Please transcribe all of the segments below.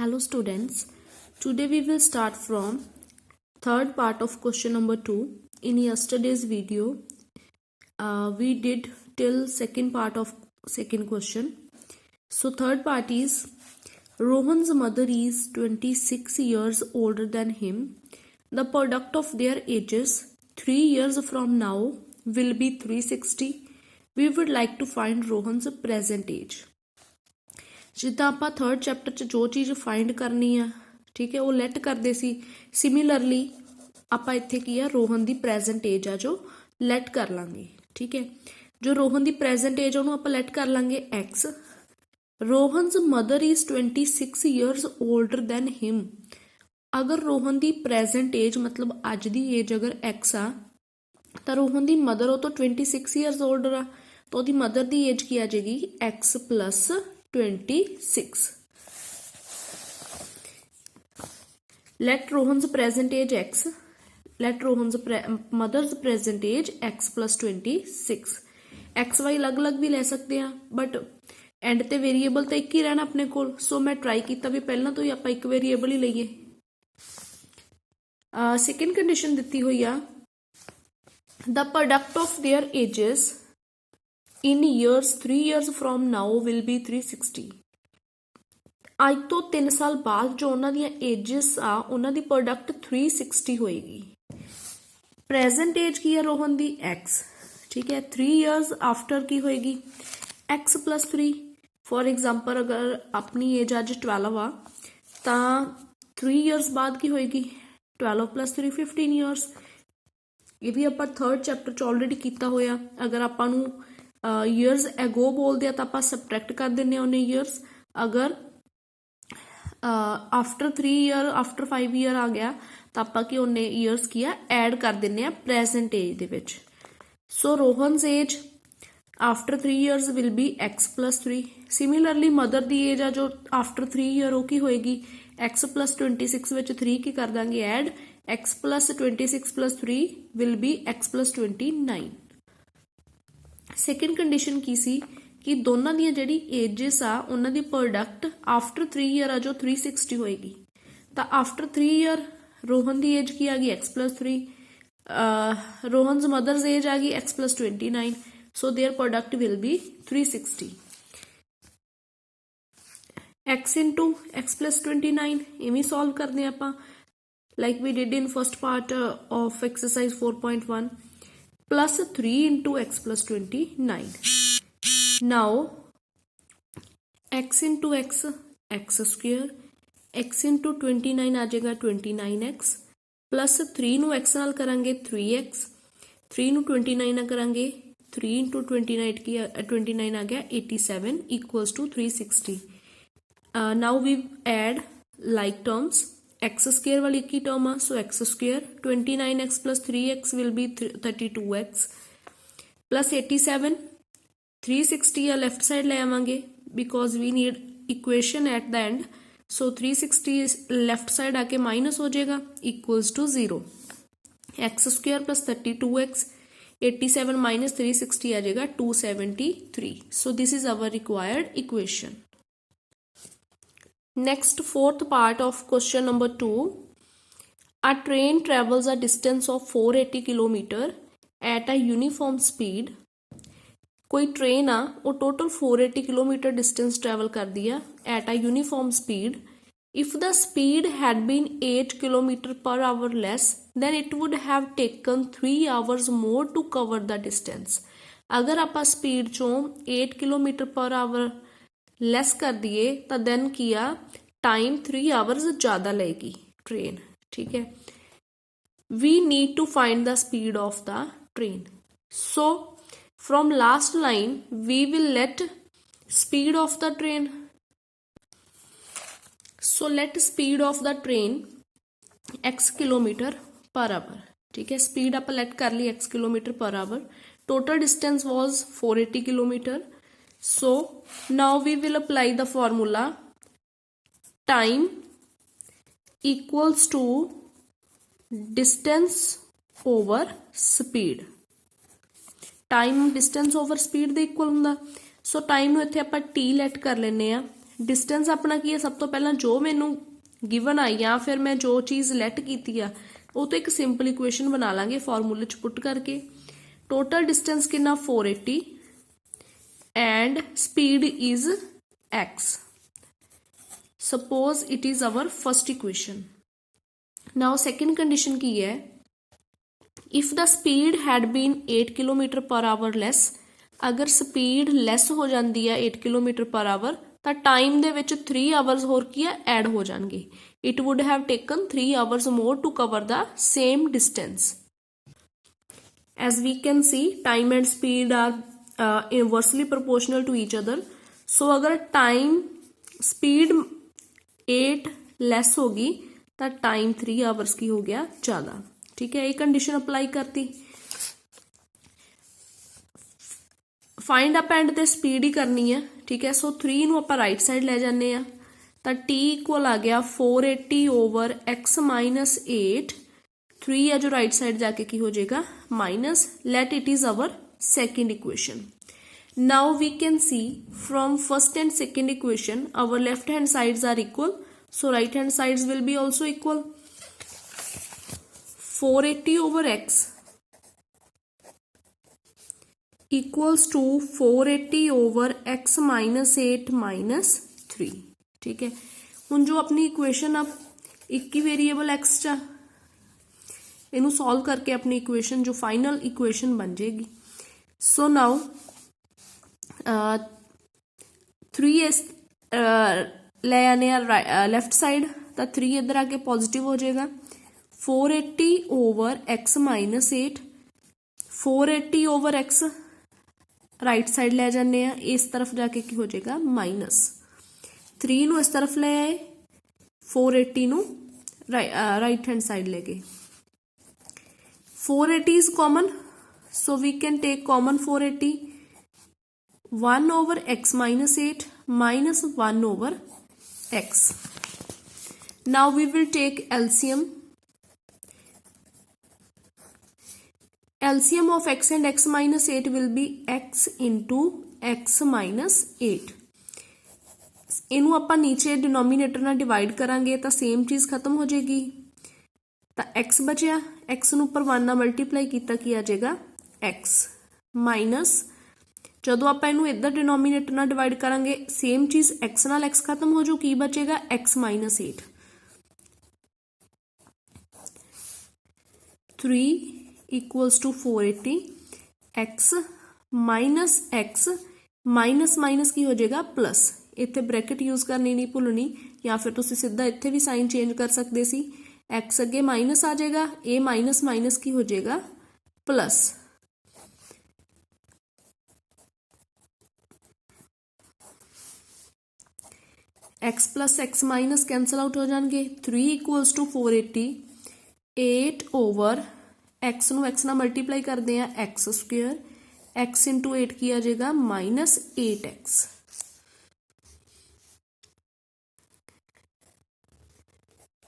Hello students, today we will start from third part of question number 2. In yesterday's video, we did till second part of second question. So third part is, Rohan's mother is 26 years older than him. The product of their ages 3 years from now will be 360. We would like to find Rohan's present age. ਜਿੱਦਾਂ ਆਪਾਂ third chapter 'ਚ ਜੋ ਚੀਜ਼ find ਕਰਨੀ ਆ ਠੀਕ ਹੈ ਉਹ ਲੈਟ ਕਰਦੇ ਸੀ ਸਿਮਿਲਰਲੀ ਆਪਾਂ ਇੱਥੇ ਕੀ ਆ ਰੋਹਨ ਦੀ ਪ੍ਰੈਜ਼ੈਂਟ ਏਜ ਆ ਜੋ ਲੈਟ ਕਰ ਲਾਂਗੇ ਠੀਕ ਹੈ ਜੋ ਰੋਹਨ ਦੀ ਪ੍ਰੈਜ਼ੈਂਟ ਏਜ ਉਹਨੂੰ ਆਪਾਂ ਲੈਟ ਕਰ ਲਾਂਗੇ x Rohan's mother is 26 years older than him ਅਗਰ ਰੋਹਨ ਦੀ ਪ੍ਰੈਜ਼ੈਂਟ ਏਜ ਮਤਲਬ ਅੱਜ ਦੀ ਏਜ ਅਗਰ x ਆ ਤਾਂ ਰੋਹਨ ਦੀ ਮਦਰ ਉਹ ਤੋਂ 26 years older ਆ ਤਾਂ ਉਹਦੀ ਮਦਰ ਦੀ ਏਜ ਕੀ ਆ ਜਾਏਗੀ x plus 26. Let Rohan's present age x. Let Rohan's mother's present age x plus 26. x y अलग-अलग भी ले सकते हैं बट एंड ते वेरीएबल तो एक ही रहना अपने कोल सो मैं ट्राई किया भी पहला तो ही आप एक वेरीएबल ही लईए सेकेंड कंडीशन दी हुई आ the product of their ages in years 3 years from now will be 360 ਅੱਜ ਤੋਂ 3 ਸਾਲ ਬਾਅਦ ਜੋ ਉਹਨਾਂ ਦੀਆਂ ਏਜਸ ਆ ਉਹਨਾਂ ਦੀ ਪ੍ਰੋਡਕਟ 360 ਹੋਏਗੀ ਪ੍ਰੈਜ਼ੈਂਟ ਏਜ ਕੀ ਹੈ ਰੋਹਨ ਦੀ x ਠੀਕ ਹੈ 3 years ਆਫਟਰ ਕੀ ਹੋਏਗੀ x plus 3 ਫॉर एग्जांपल ਅਗਰ ਆਪਣੀ ਏਜ ਅੱਜ 12 ਆ ਤਾਂ 3 years ਬਾਅਦ ਕੀ ਹੋਏਗੀ 12 plus 3 15 years ਇਹ ਵੀ ਆਪਾਂ ਥਰਡ ਚੈਪਟਰ 'ਚ ਆਲਰੇਡੀ ਕੀਤਾ ਹੋਇਆ ਅਗਰ ਆਪਾਂ ਨੂੰ ਈਅਰਸ ਐਗੋ ਬੋਲਦੇ ਆ ਤਾਂ ਆਪਾਂ ਸਬਟਰੈਕਟ ਕਰ ਦਿੰਦੇ ਆ ਉਹਨੇ ਈਅਰਸ ਅਗਰ ਆਫਟਰ 3 ਈਅਰ ਆਫਟਰ 5 ਈਅਰ ਆ ਗਿਆ ਤਾਂ ਆਪਾਂ ਕੀ ਉਹਨੇ ਈਅਰਸ ਕੀ ਆ ਐਡ ਕਰ ਦਿੰਦੇ ਆ ਪ੍ਰੈਜ਼ੈਂਟ ਏਜ ਦੇ ਵਿੱਚ so Rohan's age after 3 years will be x plus 3 similarly mother ਦੀ ਏਜ ਆ ਜੋ ਆਫਟਰ 3 ਈਅਰ ਉਹ ਕੀ ਹੋਏਗੀ x plus 26 ਵਿੱਚ 3 ਕੀ ਕਰ ਦਾਂਗੇ add x plus 26 plus 3 will be x plus 29 second condition ਕੀ ਸੀ ਕਿ ਦੋਨਾਂ ਦੀਆਂ ਜਿਹੜੀ ਏਜਸ ਆ ਉਹਨਾਂ ਦੀ ਪ੍ਰੋਡਕਟ ਆਫਟਰ 3 ਈਅਰ ਆ ਜੋ 360 ਹੋਏਗੀ ਤਾਂ ਆਫਟਰ 3 ਈਅਰ ਰੋਹਨ ਦੀ ਏਜ ਕੀ ਆ ਗਈ x plus 3 Rohan's mother's age ਆ ਗਈ x plus 29 so their product will be 360 x into x plus 29 ਇਵੇਂ ਸੋਲਵ ਕਰਦੇ ਆਪਾਂ like we did in first part of exercise 4.1 plus 3 into x plus 29. Now x into x, x square, x into 29 आ जाएगा 29x plus 3 ਨੂੰ x ਨਾਲ ਕਰਾਂਗੇ 3x 3 ਨੂੰ 29 ਨਾਲ ਕਰਾਂਗੇ 3 into 29 ਕੀ 29 ਆ ਗਿਆ 87 equals to 360. Now we add like terms x square वाली की term uh so x square 29x plus 3x will be 32x plus 87 360 या left side ले आवांगे because we need equation at the end so 360 left side आके minus हो जाएगा equals to 0 x square plus 32x 87 minus 360 आ जाएगा 273 so this is our required equation. Next fourth part of question number 2 a train travels a distance of 480 km at a uniform speed कोई train आ वो total 480 km distance travel कर दिया at a uniform speed if the speed had been 8 km per hour less then it would have taken 3 hours more to cover the distance अगर आप speed चों 8 km per hour ਲੈਸ ਕਰ ਦਈਏ ਤਾਂ then ਕੀ ਆ time 3 hours ਜ਼ਿਆਦਾ ਲਏਗੀ train ਠੀਕ ਹੈ we need to find the speed of the train so from last line we will let speed of the train so let speed of the train x kilometre per hour ਠੀਕ ਹੈ speed ਆਪਾਂ let ਕਰ ਲਈ x kilometre per hour total distance was 480 kilometre so now we will apply the formula time equals to distance over speed time distance over speed ਦੇ equal ਹੁੰਦਾ so time ਨੂੰ ਇੱਥੇ ਆਪਾਂ t let ਕਰ ਲੈਨੇ ਆ डिस्टेंस अपना की है, सब तो पहला जो मैनू गिवन आई या फिर मैं जो चीज़ लैट की आ वो तो एक सिंपल इक्वेशन बना लांगे फॉर्मूले च पुट करके। टोटल डिस्टेंस कितना 480 and speed is x। Suppose it is our first equation. Now second condition की है, if the speed had been 8 kilometre per hour less, अगर स्पीड ਲੈਸ ਹੋ ਜਾਂਦੀ ਹੈ 8 ਕਿਲੋਮੀਟਰ ਪਰ ਆਵਰ ਤਾਂ ਟਾਈਮ ਦੇ ਵਿੱਚ 3 ਆਵਰਸ ਹੋਰ ਕੀ ਹੈ ਐਡ ਹੋ ਜਾਣਗੇ। It would have taken 3 hours more to cover the same distance. As we can see time and speed are inversely proportional to each other. So ਅਗਰ time speed 8 ਲੈਸ ਹੋ ਗਈ ਤਾਂ टाइम 3 आवर्स की हो गया ज़्यादा। ठीक है, ये कंडीशन अप्लाई करती। फाइंड अप एंड ते स्पीड ही करनी है। ठीक है, सो 3 नूं आपां राइट साइड लै जाने आ तां t इक्वल आ गया 480 ओवर x माइनस 8। 3 है जो राइट साइड जाके की हो जाएगा minus, let it is our second equation. Now we can see from first and second equation our left hand sides are equal, so right hand sides will be also equal। 480 over x equals to 480 over x minus 8 minus 3। ठीक है, हुण जो अपनी equation अब एक ही variable x चा इनू solve करके अपनी इक्वेशन जो फाइनल इक्वेशन बन जाएगी। सो नाउ 3 ले आने लेफ्ट साइड तो 3 इधर आके पॉजिटिव हो जाएगा। 480 over x minus 8, 480 over x right side ले जाने इस तरफ जाके की हो जाएगा माइनस। 3 नू इस तरफ ले आए, 480 नू राइट हैंड साइड ले गए। 480 is common, so we can take common 480। 1 over x minus 8 minus 1 over x। Now we will take LCM। LCM of x and x minus 8 will be x into x minus 8। इनू आपां नीचे denominator नाल divide करांगे तो same चीज़ खत्म हो जाएगी। तो x बचिया, x नू उपर 1 नाल मल्टीप्लाई किया की आ जाएगा x माइनस, जदों आप इनू इधर डिनोमीनेटर नाल डिवाइड करांगे सेम चीज़ x नाल x खत्म हो जाऊ, की बचेगा x minus 8। 3 equals to 480 x minus x minus minus की हो जाएगा प्लस। इत्थे ब्रैकेट यूज करनी नहीं भुलनी, या फिर तुसीं सीधा इत्थे भी साइन चेंज कर सकते सी। x अगे माइनस आ जाएगा, ए माइनस माइनस की हो जाएगा plus. x plus x minus cancel out हो जाएंगे। 3 इक्वल्स टू 480, 8 ओवर x नू x ना मल्टीप्लाई करते हैं एक्स स्क्वेयर, x इंटू 8 की आ जाएगा minus 8x।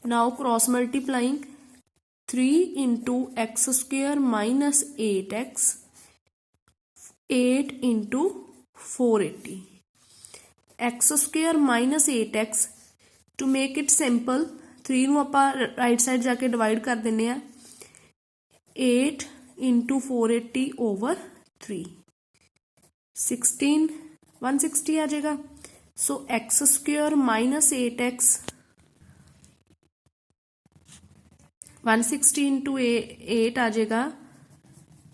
Now cross multiplying 3 into x square minus 8x, 8 into 480 x square minus 8x। To make it simple 3 नू आपां राइट साइड जाके डिवाइड कर देने आ, 8 इंटू 480 ओवर 3, 16 160 आ जाएगा। So x square minus 8x 160 into 8 आ जाएगा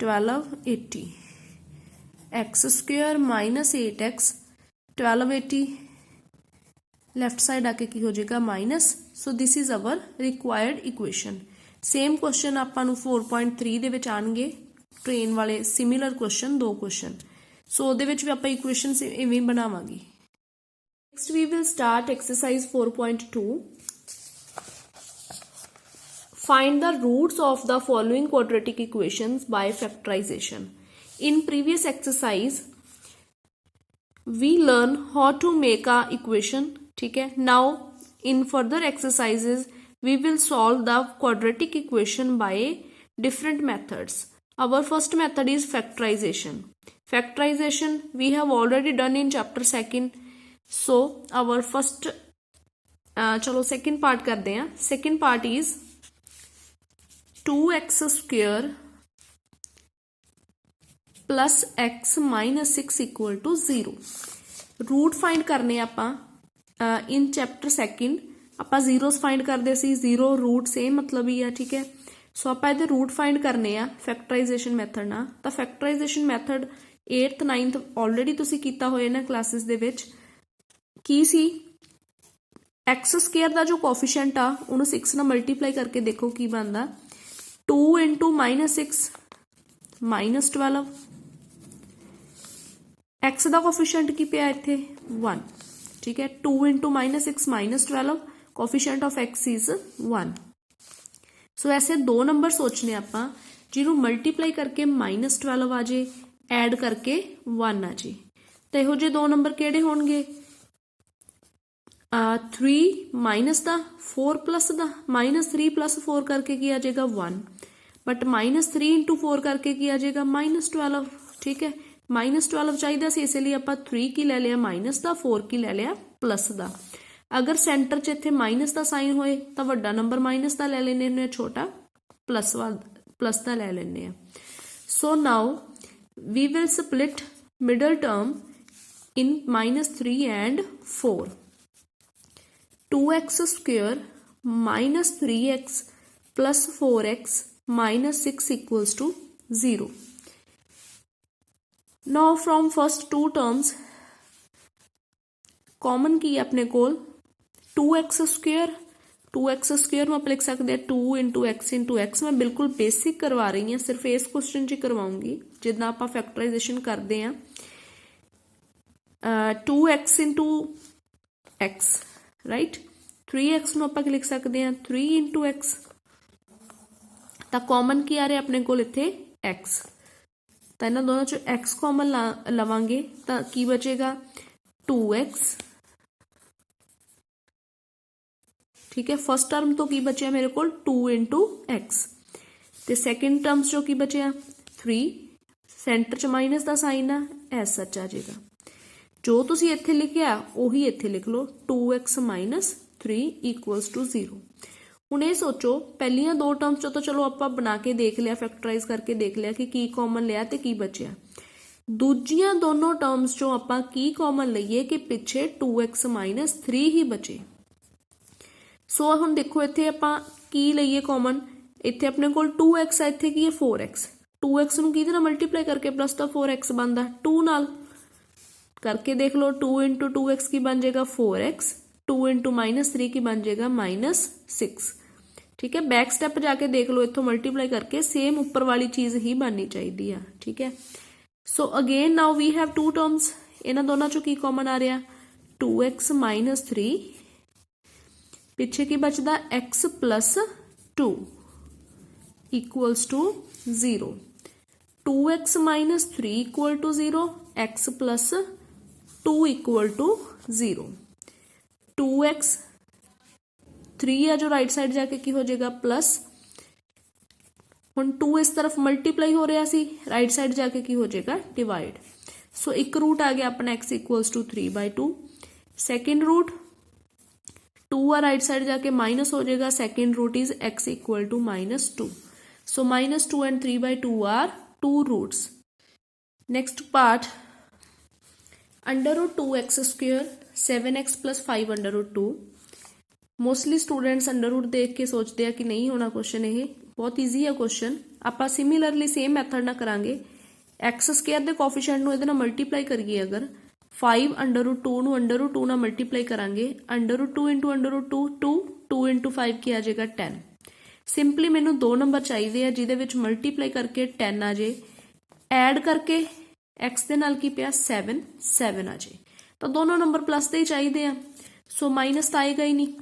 1280। X square minus 8x 1280 left side आके की हो जाएगा minus. So this is our required equation. Same question आपां नूं 4.3 दे विच आउणगे ट्रेन वाले सिमिलर क्वेश्चन, 2 क्वेश्चन। सो ਉਹਦੇ ਵਿੱਚ ਵੀ ਆਪਾਂ ਇਕੁਏਸ਼ਨਸ ਇਵੇਂ ਬਣਾਵਾਂਗੇ। Next we will start exercise 4.2। Find the roots of the following quadratic equations by factorization. In previous exercise we learn how to make a equation, ठीक है। Now in further exercises we will solve the quadratic equation by different methods. Our first method is factorization. Factorization we have already done in chapter 2nd, so our first चलो second part करते हैं। Second part is 2x square plus x minus 6 equal to 0। Root find करने आपां in chapter second आपां zeros find करते सी, zero root same मतलब ही है, ठीक है। सो आपां इहदे रूट फाइंड करने आ फैक्टराइजेशन मैथड नाल। तां factorisation method 8th 9th already तुसीं कीता होया ना क्लासिस दे विच। की सी एक्स स्केयर का जो कोफिशेंट आ उन्होंने 6 नाल मल्टीप्लाई करके देखो की बनता। 2 इंटू -6 -12। एक्स का कोफिशेंट की पिया इत्थे 1, ठीक है। 2 into -6 -12 coefficient of x is 1। सो ऐसे दो नंबर सोचने आपां जिन्होंने मल्टीप्लाई करके -12 आ जाए, ऐड करके 1 आ जाए। तो इहो जे दो नंबर किहड़े होणगे? 3 माइनस का 4 प्लस का, -3 + 4 करके की आ जाएगा 1, बट -3 इंटू 4 करके की आ जाएगा -12, ठीक है। -12 चाहिए सी, इसलिए आप 3 की ले लिया माइनस का, 4 की ले लिया प्लस का। अगर सेंटर च इत्थे माइनस का साइन होए तो वड्डा नंबर माइनस का ले लेने हुन्ने, छोटा प्लस का ले लेने। So now we will split middle term in -3 and 4। 2x square minus 3x plus 4x minus 6 equals to 0। Now from first two terms common की अपने कोल 2x स्क्वेयर। 2x स्क्वेयर में आप लिख सकते हैं 2 इंटू एक्स। मैं बिल्कुल बेसिक करवा रही हूँ, सिर्फ इस क्वेश्चन च करवाऊंगी जिदा आप फैक्टराइजेशन करते हैं। 2x into x, right. 3x ਨੂੰ ਆਪਾਂ ਲਿਖ ਸਕਦੇ ਹਾਂ 3 इंटू एक्स। ਤਾਂ कॉमन की आ रहा अपने को इत्थे x। ਤਾਂ ਇਹਨਾਂ ਦੋਨਾਂ ਚੋਂ x कॉमन ਲਵਾਂਗੇ ਤਾਂ ਕੀ ਬਚੇਗਾ 2x, ठीक है। फर्स्ट टर्म तो की बचे मेरे को 2 इंटू एक्स, तो सैकेंड टर्म चो की बचे 3, सेंटर च माइनस का साइन आ, एस सच आ जाएगा। जो तुसी इत्थे लिखिया उही इत्थे लिख लो 2x - 3 इक्वल्स टू 0। हुण ये सोचो पहलियां दो टर्म्स चो तो चलो आपां बना के देख लिया, फैक्टराइज करके देख लिया कि की कॉमन लिया ते की बचिया। दूजियां दोनों टर्म्स चो आपां की कॉमन लईए कि पिछे 2x - 3 ही बचे। सो हुण देखो इत्थे आपां की लईए कॉमन, इत्थे अपने कोल 2x है, इत्थे की है 4x। 2x नूं किहदे नाल मल्टीप्लाई करके प्लस दा 4x बनदा 2 नाल करके देख लो। 2 इंटू 2x की बन जाएगा 4x, 2 इंटू -3 की बन जाएगा -6, ठीक है। बैक स्टैप जाके देख लो, इत्थों मल्टीप्लाई करके सेम ऊपर वाली चीज ही बननी चाहिए, ठीक है। So again now we have two terms, इन्हां दोनों चों की कॉमन आ रहा 2x - 3, पिछे की बचदा x + 2 equals to 0। 2x - 3 equal to 0, x + 2 equal to 0। 2x 3 है जो राइट साइड जाके की हो जाएगा प्लस, हुण 2 इस तरफ मल्टीप्लाई हो रहा सी, राइट साइड जाके की हो जाएगा डिवाइड। सो एक रूट आ गया अपना x equals to 3/2। Second root 2 आ राइट साइड जाके माइनस हो जाएगा, second root is x equal to -2। So -2 and 3/2 are 2 roots. Next part √2x square 7x + 5 √2। Mostly students under root देख के सोचते हैं कि नहीं होना क्वेश्चन, ये बहुत ईजी है क्वेश्चन। आप सिमिलरली सेम मैथड ना करांगे, एक्स स्केयर के कोफिशिएंट नूं इहदे नाल मल्टीप्लाई करिए, अगर 5 √2 नूं √2 नाल मल्टीप्लाई करांगे, √2 इंटू √2 2, 2 इंटू 5 की आ जाएगा 10। सिंपली मैनू दो नंबर चाहिए है जिहदे विच मल्टीप्लाई करके 10 आ जाए, ऐड करके एक्स दे नाल की पिया 7 आ जाए, तो दोनों नंबर प्लस दे ही चाहिए हैं। सो माइनस तो आएगा ही नहीं।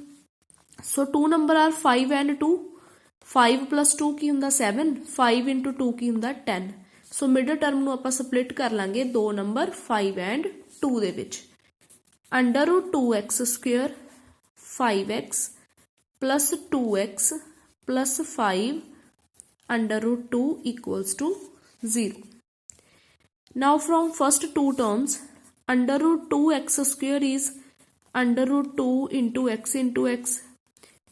सो 2 नंबर आर 5 and 2, 5 + 2 की हुंदा 7, 5 इंटू 2 की हुंदा 10। सो मिडल टर्म नूं आपां स्प्लिट कर लांगे दो नंबर 5 and 2 दे विच। √2x square 5x plus 2x plus 5 √2 equals to 0। Now from first two terms under root 2x square is under root 2 into x.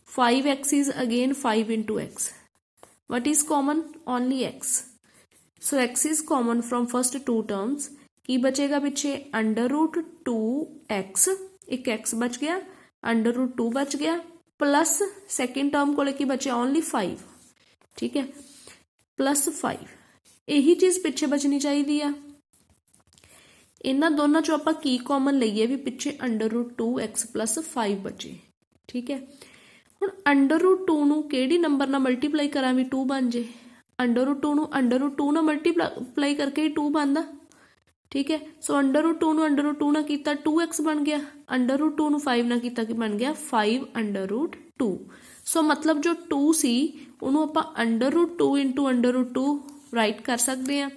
5x is again 5 into x. What is common? Only x. So x is common from first two terms. की बचेगा पीछे under root 2x, एक x बच गया, under root 2 बच गया, plus second term को लेके बचे ओनली 5. ठीक है, प्लस 5. यही चीज पिछे बचनी चाहिए आ. इन्हां दोनों चो आपां की कॉमन लईए भी पिछे अंडर रूट 2x प्लस 5 बचे. ठीक है, हुण अंडर रूट 2 नूं किहड़ी नंबर नाल मल्टीप्लाई करा भी 2 बन जे. अंडर रूट 2 नूं अंडर रूट 2 नाल मल्टीप्लाई करके ही 2 बनदा. ठीक है, सो अंडर रूट 2 नूं अंडर रूट 2 नाल कीता 2x बन गया, अंडर रूट 2 नूं 5 नाल कीता कि बन गया 5 अंडर रूट 2. सो मतलब जो 2 सी उहनूं आपां under root 2 into under root 2 write कर सकते हैं.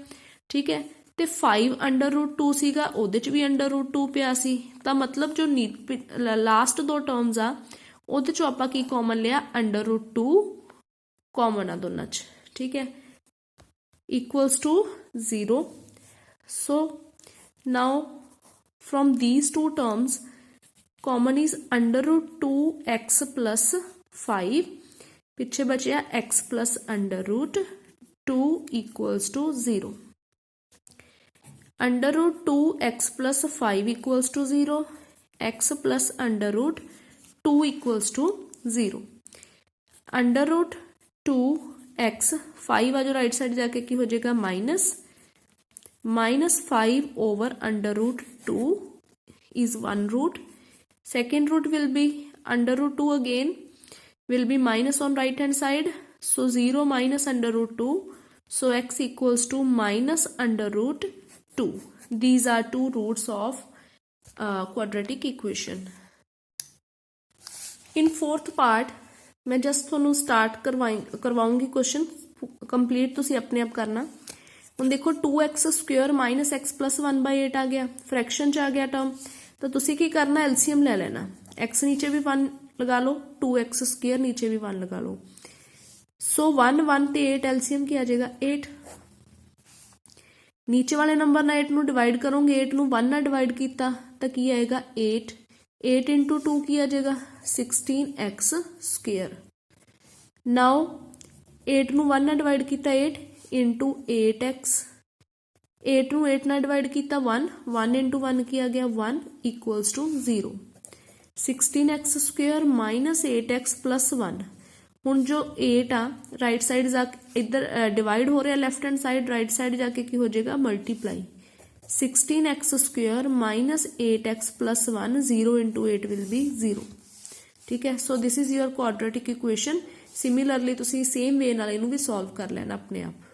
ठीक है, ਤੇ 5 अंडर रूट 2 ਸੀਗਾ, ਉਹਦੇ ਚ ਵੀ अंडर रूट 2 ਪਿਆ ਸੀ. ਤਾਂ ਮਤਲਬ ਜੋ ਲਾਸਟ ਦੋ ਟਰਮਸ ਆ ਉਹਦੇ ਚੋਂ ਆਪਾਂ ਕੀ ਕਾਮਨ ਲਿਆ, अंडर रूट 2 ਕਾਮਨ ਆ ਦੋਨਾਂ ਚ. ਠੀਕ ਹੈ, equals to 0. so now from these two terms common is under root 2x plus 5. ਪਿੱਛੇ ਬਚਿਆ x plus under root 2 equals to 0. Under root 2x plus 5 equals to 0, x plus under root 2 equals to 0. Under root 2x 5 आ जो right side जाके की हो जाएगा minus 5 over under root 2 is 1 root. Second root will be under root 2 again will be minus on right hand side, so 0 minus under root 2, so x equals to minus under root 2. These are two roots of quadratic equation. In fourth part मैं just ਤੁਹਾਨੂੰ start करवाऊंगी question, complete तुसी अपने आप करना. ਹੁਣ देखो 2x square minus x plus 1/8 आ गया, fraction च आ गया टर्म. तो तुसी की करना, एलसीएम ले लेना. x नीचे भी 1 लगा लो, 2x स्क्वेयर नीचे भी 1 लगा लो. सो 1 1 ਤੇ 8 एलसीएम की आ जाएगा 8. नीचे वाले नंबर ना 8 ਨੂੰ डिवाइड करोगे, 8 ਨੂੰ 1 ਨਾਲ डिवाइड किया तो की आएगा 8. 8 इंटू 2 की आ जाएगा 16x स्क्वेयर. नाउ 8 ਨੂੰ 1 ਨਾਲ डिवाइड किया 8 इंटू 8x. 8 ਨੂੰ 8 ਨਾਲ डिवाइड किया 1, 1 इंटू 1 की आ गया 1 equals to 0. 16x square minus 8x plus 1. ਹੁਣ जो 8 आ राइट साइड जा इधर डिवाइड हो रहा है, left hand side right side जाके की हो जाएगा multiply. 16x square minus 8x plus 1, 0 into 8 will be 0. ठीक है, सो this is your quadratic equation. Similarly तुसी सेम वे नाल इनू भी सॉल्व कर लेना अपने आप.